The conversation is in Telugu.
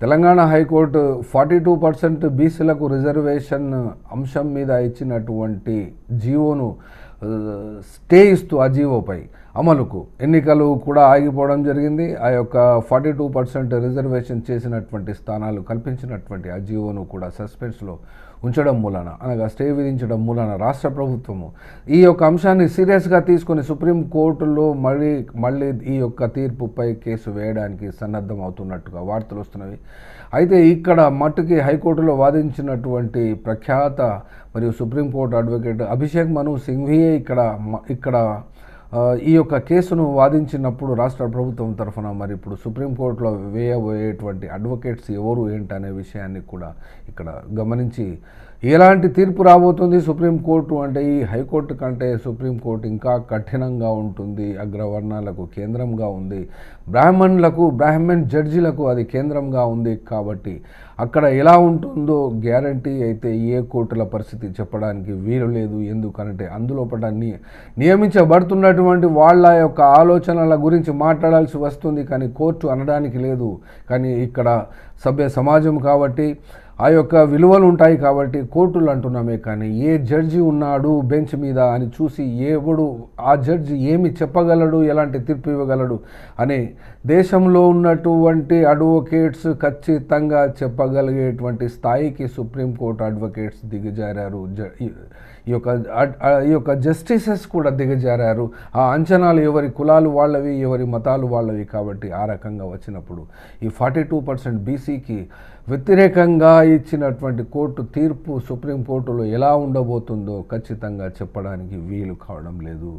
తెలంగాణ హైకోర్టు 42% బీసీలకు రిజర్వేషన్ అంశం మీద ఇచ్చినటువంటి జీవోను స్టే ఇస్తూ ఆ జీవోపై అమలుకు ఎన్నికలు కూడా ఆగిపోవడం జరిగింది. ఆ యొక్క 42% రిజర్వేషన్ చేసినటువంటి స్థానాలు కల్పించినటువంటి ఆ జీవోను కూడా సస్పెన్స్లో ఉంచడం మూలన, అనగా స్టే విధించడం మూలన రాష్ట్ర ప్రభుత్వము ఈ యొక్క అంశాన్ని సీరియస్గా తీసుకొని సుప్రీంకోర్టులో మళ్ళీ ఈ యొక్క తీర్పుపై కేసు వేయడానికి సన్నద్ధం అవుతున్నట్టుగా వార్తలు వస్తున్నవి. అయితే ఇక్కడ మట్టుకి హైకోర్టులో వాదించినటువంటి ప్రఖ్యాత మరియు సుప్రీంకోర్టు అడ్వకేట్ అభిషేక్ మను సింఘ్వియే ఇక్కడ ఈ యొక్క కేసును వాదించినప్పుడు రాష్ట్ర ప్రభుత్వం తరఫున మరి ఇప్పుడు సుప్రీంకోర్టులో వేయబోయేటువంటి అడ్వకేట్స్ ఎవరు ఏంటనే విషయాన్ని కూడా ఇక్కడ గమనించి ఎలాంటి తీర్పు రాబోతుంది సుప్రీంకోర్టు అంటే ఈ హైకోర్టు కంటే సుప్రీంకోర్టు ఇంకా కఠినంగా ఉంటుంది, అగ్రవర్ణాలకు కేంద్రంగా ఉంది, బ్రాహ్మణ్ జడ్జీలకు అది కేంద్రంగా ఉంది. కాబట్టి అక్కడ ఎలా ఉంటుందో గ్యారంటీ అయితే ఏ కోర్టుల పరిస్థితి చెప్పడానికి వీలు లేదు. ఎందుకంటే అందులోపట నియమించబడుతున్నటువంటి వాళ్ళ యొక్క ఆలోచనల గురించి మాట్లాడాల్సి వస్తుంది, కానీ కోర్టు అనడానికి లేదు. కానీ ఇక్కడ సభ్య సమాజం కాబట్టి ఆ యొక్క విలువలు ఉంటాయి కాబట్టి కోర్టులు అంటున్నామే, కానీ ఏ జడ్జి ఉన్నాడు బెంచ్ మీద అని చూసి ఎవడు ఆ జడ్జి ఏమి చెప్పగలడు, ఎలాంటి తీర్పు ఇవ్వగలడు అని దేశంలో ఉన్నటువంటి అడ్వకేట్స్ ఖచ్చితంగా చెప్పగలిగేటువంటి స్థాయికి సుప్రీంకోర్టు అడ్వకేట్స్ దిగజారారు. ఈ యొక్క జస్టిసెస్ కూడా దిగజారారు. ఆ అంచనాలు ఎవరి కులాలు వాళ్ళవి, ఎవరి మతాలు వాళ్ళవి. కాబట్టి ఆ రకంగా వచ్చినప్పుడు ఈ 42% బీసీకి వ్యతిరేకంగా ఇచ్చినటువంటి కోర్టు తీర్పు సుప్రీంకోర్టులో ఎలా ఉండబోతుందో ఖచ్చితంగా చెప్పడానికి వీలు కావడం లేదు.